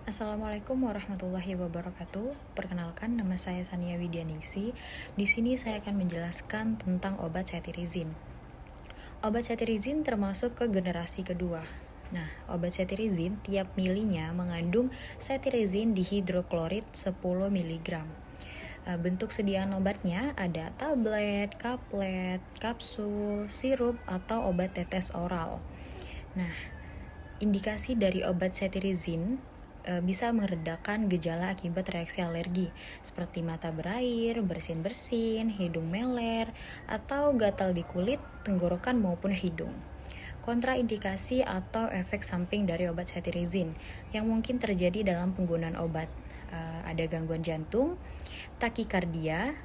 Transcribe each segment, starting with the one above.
Assalamualaikum warahmatullahi wabarakatuh. Perkenalkan, nama saya Sania Widyaningsi. Di sini saya akan menjelaskan tentang obat cetirizine. Obat cetirizine termasuk ke generasi kedua. Nah, obat cetirizine tiap milinya mengandung cetirizine dihidroklorid 10 mg. Bentuk sediaan obatnya ada tablet, kaplet, kapsul, sirup, atau obat tetes oral. Nah, indikasi dari obat cetirizine bisa meredakan gejala akibat reaksi alergi seperti mata berair, bersin-bersin, hidung meler, atau gatal di kulit, tenggorokan maupun hidung. Kontraindikasi atau efek samping dari obat cetirizine yang mungkin terjadi dalam penggunaan obat ada gangguan jantung, takikardia,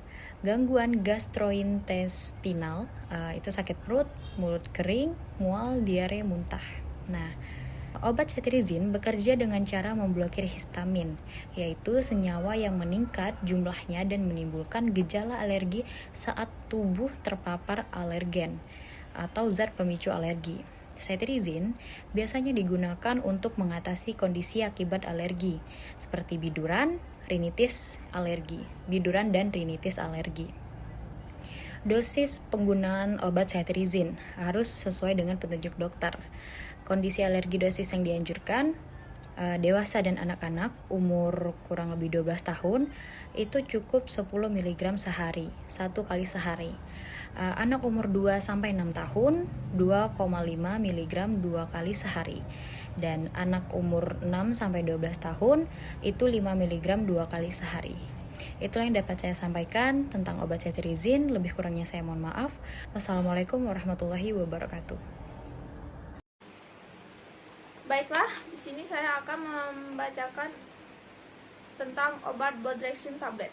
gangguan gastrointestinal, itu sakit perut, mulut kering, mual, diare, muntah. Nah, obat cetirizine bekerja dengan cara memblokir histamin, yaitu senyawa yang meningkat jumlahnya dan menimbulkan gejala alergi saat tubuh terpapar alergen atau zat pemicu alergi. Cetirizine biasanya digunakan untuk mengatasi kondisi akibat alergi, seperti biduran dan rinitis alergi. Dosis penggunaan obat cetirizine harus sesuai dengan petunjuk dokter. Kondisi alergi dosis yang dianjurkan, dewasa dan anak-anak umur kurang lebih 12 tahun itu cukup 10 mg sehari, 1 kali sehari. Anak umur 2-6 tahun 2,5 mg 2 kali sehari. Dan anak umur 6-12 tahun itu 5 mg 2 kali sehari. Itulah yang dapat saya sampaikan tentang obat cetirizine. Lebih kurangnya saya mohon maaf. Wassalamualaikum warahmatullahi wabarakatuh. Baiklah, di sini saya akan membacakan tentang obat Bodrexin tablet.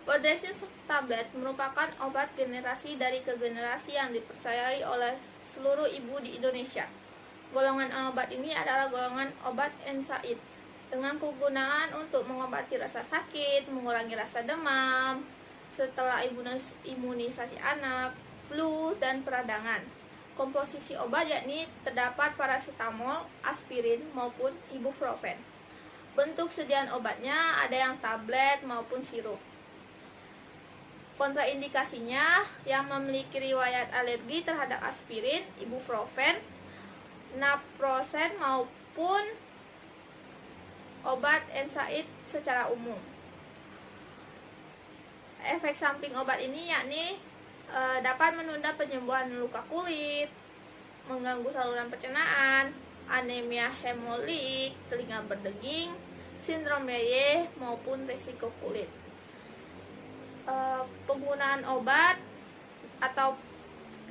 Bodrexin tablet merupakan obat generasi dari ke generasi yang dipercayai oleh seluruh ibu di Indonesia. Golongan obat ini adalah golongan obat NSAID dengan kegunaan untuk mengobati rasa sakit, mengurangi rasa demam, setelah imunisasi anak, flu, dan peradangan. Komposisi obat yakni terdapat paracetamol, aspirin, maupun ibuprofen. Bentuk sediaan obatnya ada yang tablet maupun sirup. Kontraindikasinya yang memiliki riwayat alergi terhadap aspirin, ibuprofen, naproxen maupun obat NSAID secara umum. Efek samping obat ini yakni dapat menunda penyembuhan luka kulit, mengganggu saluran pencernaan, anemia hemolik, telinga berdeging, sindrom Reye maupun risiko kulit. Penggunaan obat atau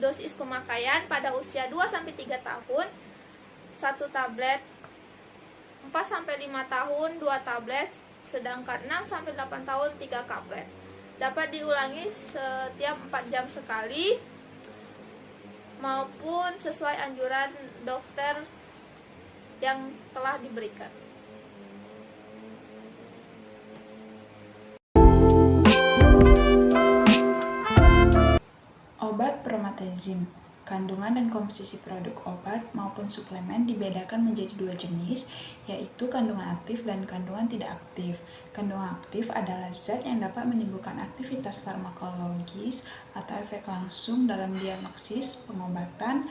dosis pemakaian pada usia 2-3 tahun 1 tablet, 4-5 tahun 2 tablet, sedangkan 6-8 tahun 3 kaplet. Dapat diulangi setiap 4 jam sekali maupun sesuai anjuran dokter yang telah diberikan. Obat promethazine. Kandungan dan komposisi produk obat maupun suplemen dibedakan menjadi 2 jenis, yaitu kandungan aktif dan kandungan tidak aktif. Kandungan aktif adalah zat yang dapat menimbulkan aktivitas farmakologis atau efek langsung dalam diagnosis, pengobatan,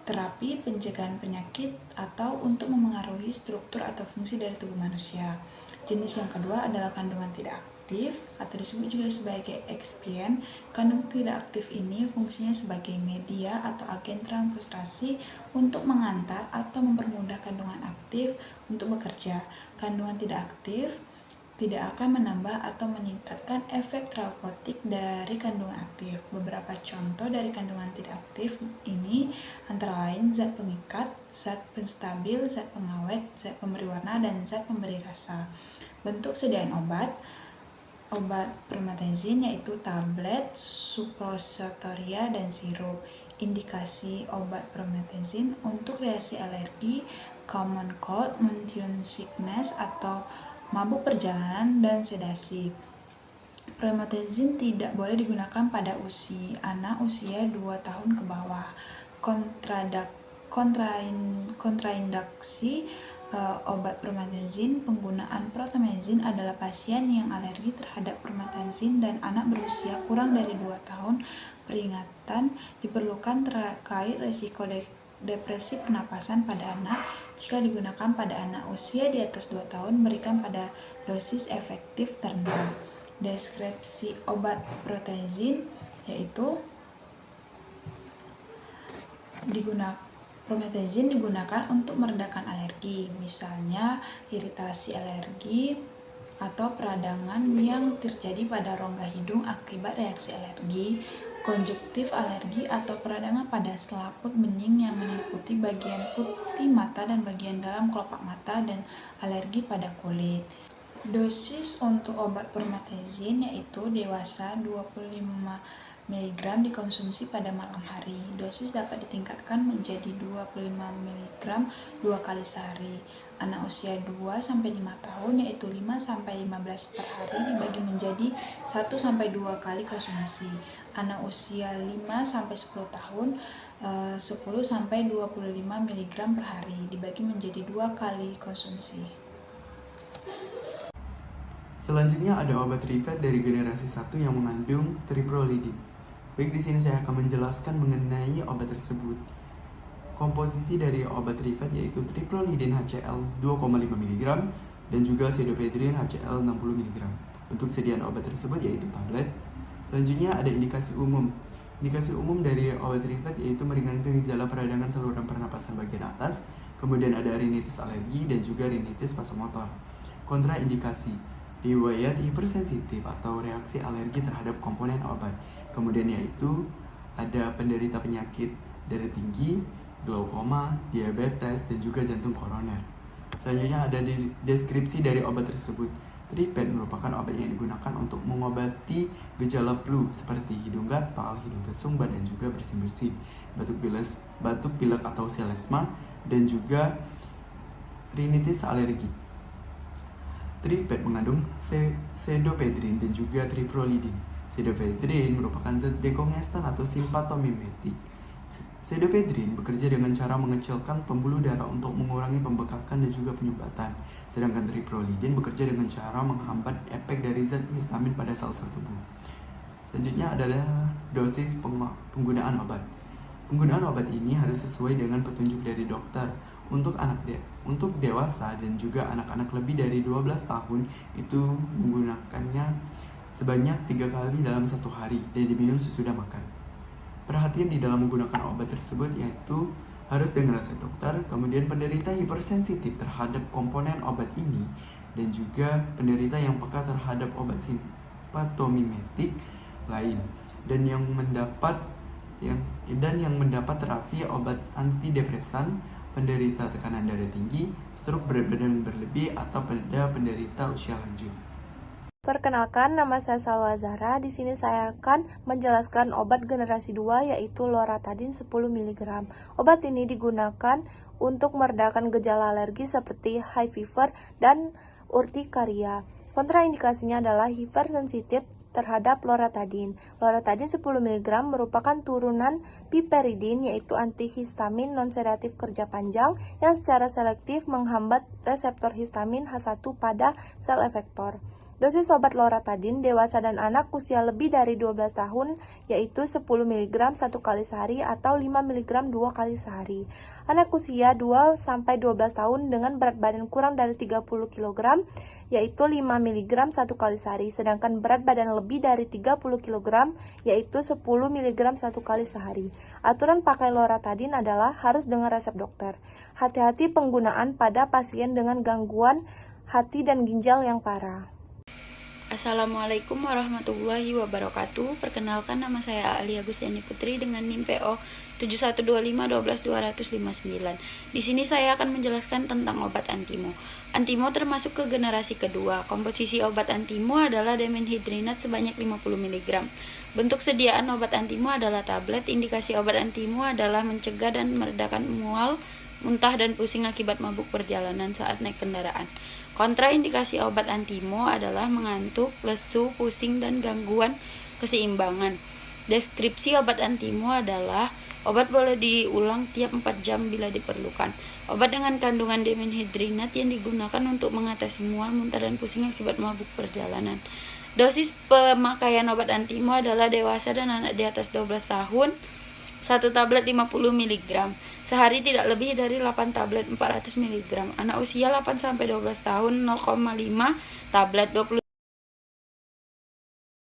terapi, pencegahan penyakit, atau untuk memengaruhi struktur atau fungsi dari tubuh manusia. Jenis yang kedua adalah kandungan tidak aktif atau disebut juga sebagai excipient. Kandungan tidak aktif ini fungsinya sebagai media atau agen transliterasi untuk mengantar atau mempermudah kandungan aktif untuk bekerja. Kandungan tidak aktif tidak akan menambah atau meningkatkan efek terapeutik dari kandungan aktif. Beberapa contoh dari kandungan tidak aktif ini antara lain zat pengikat, zat penstabil, zat pengawet, zat pemberi warna, dan zat pemberi rasa. Bentuk sediaan obat promethazine yaitu tablet, suppositoria, dan sirup. Indikasi obat promethazine untuk reaksi alergi, common cold, motion sickness atau mabuk perjalanan, dan sedasi. Promethazine tidak boleh digunakan pada anak usia 2 tahun ke bawah. Kontraindikasi obat promethazine. Penggunaan promethazine adalah pasien yang alergi terhadap promethazine dan anak berusia kurang dari 2 tahun. Peringatan diperlukan terkait risiko depresi pernapasan pada anak. Jika digunakan pada anak usia di atas 2 tahun, berikan pada dosis efektif terendah. Deskripsi obat promethazine yaitu promethazine digunakan untuk meredakan alergi, misalnya iritasi alergi atau peradangan yang terjadi pada rongga hidung akibat reaksi alergi, konjungtif alergi atau peradangan pada selaput bening yang meliputi bagian putih mata dan bagian dalam kelopak mata, dan alergi pada kulit. Dosis untuk obat promethazine yaitu dewasa 25 mg dikonsumsi pada malam hari. Dosis dapat ditingkatkan menjadi 25 mg 2 kali sehari. Anak usia 2-5 tahun yaitu 5-15 per hari dibagi menjadi 1-2 kali konsumsi. Anak usia 5-10 tahun 10-25 mg per hari dibagi menjadi 2 kali konsumsi. Selanjutnya ada obat Rivet dari generasi 1 yang mengandung triprolidin. Baik, di sini saya akan menjelaskan mengenai obat tersebut. Komposisi dari obat Rivet yaitu triprolidin HCl 2,5 mg dan juga pseudoephedrine HCl 60 mg. Untuk sediaan obat tersebut yaitu tablet. Selanjutnya ada indikasi umum. Indikasi umum dari obat Rivet yaitu meringankan gejala peradangan saluran pernapasan bagian atas, kemudian ada rinitis alergi dan juga rinitis vasomotor. Kontraindikasi, riwayat hipersensitif atau reaksi alergi terhadap komponen obat. Kemudian yaitu ada penderita penyakit darah tinggi, glaukoma, diabetes, dan juga jantung koroner. Selanjutnya ada deskripsi dari obat tersebut. Rivet merupakan obat yang digunakan untuk mengobati gejala flu seperti hidung gatal, hidung tersumbat, dan juga bersin-bersin, batuk pilek atau selesma, dan juga rinitis alergi. Rivet mengandung pseudoephedrine dan juga triprolidin. Pseudoephedrine merupakan zat dekongestan atau simpatomimetik. Pseudoephedrine bekerja dengan cara mengecilkan pembuluh darah untuk mengurangi pembekakan dan juga penyumbatan. Sedangkan triprolidin bekerja dengan cara menghambat efek dari zat histamin pada sel-sel tubuh. Selanjutnya adalah dosis penggunaan obat. Penggunaan obat ini harus sesuai dengan petunjuk dari dokter. Untuk dewasa dan juga anak-anak lebih dari 12 tahun itu menggunakannya sebanyak 3 kali dalam 1 hari dan diminum sesudah makan. Perhatian di dalam menggunakan obat tersebut yaitu harus dengan resep dokter, kemudian penderita hipersensitif terhadap komponen obat ini, dan juga penderita yang peka terhadap obat simpatomimetik lain, dan yang mendapat terapi obat antidepresan, penderita tekanan darah tinggi, stroke berat badan berlebih, atau pada penderita usia lanjut. Perkenalkan, nama saya Salwa Zahra. Di sini saya akan menjelaskan obat generasi 2 yaitu loratadin 10 mg. Obat ini digunakan untuk meredakan gejala alergi seperti high fever dan urtikaria. Kontraindikasinya adalah hipersensitif terhadap loratadin. Loratadin 10 mg merupakan turunan piperidin yaitu antihistamin non-sedatif kerja panjang yang secara selektif menghambat reseptor histamin H1 pada sel efektor. Dosis obat loratadin dewasa dan anak usia lebih dari 12 tahun yaitu 10 mg 1 kali sehari atau 5 mg 2 kali sehari. Anak usia 2-12 tahun dengan berat badan kurang dari 30 kg yaitu 5 mg 1 kali sehari, sedangkan berat badan lebih dari 30 kg yaitu 10 mg 1 kali sehari. Aturan pakai loratadin adalah harus dengan resep dokter. Hati-hati penggunaan pada pasien dengan gangguan hati dan ginjal yang parah. Assalamualaikum warahmatullahi wabarakatuh. Perkenalkan, nama saya Alia Gustiani Putri dengan NIM PO 7125-12259. Di sini saya akan menjelaskan tentang obat Antimo. Antimo termasuk ke generasi kedua. Komposisi obat Antimo adalah dimenhidrinat sebanyak 50 mg. Bentuk sediaan obat Antimo adalah tablet. Indikasi obat Antimo adalah mencegah dan meredakan mual, muntah dan pusing akibat mabuk perjalanan saat naik kendaraan. Kontraindikasi obat Antimo adalah mengantuk, lesu, pusing, dan gangguan keseimbangan. Deskripsi obat Antimo adalah Obat boleh diulang tiap 4 jam bila diperlukan. Obat dengan kandungan dimenhidrinat yang digunakan untuk mengatasi mual, muntah, dan pusing akibat mabuk perjalanan. Dosis pemakaian obat Antimo adalah dewasa dan anak di atas 12 tahun, 1 tablet 50 mg. Sehari tidak lebih dari 8 tablet 400 mg. Anak usia 8-12 tahun 0,5 tablet 20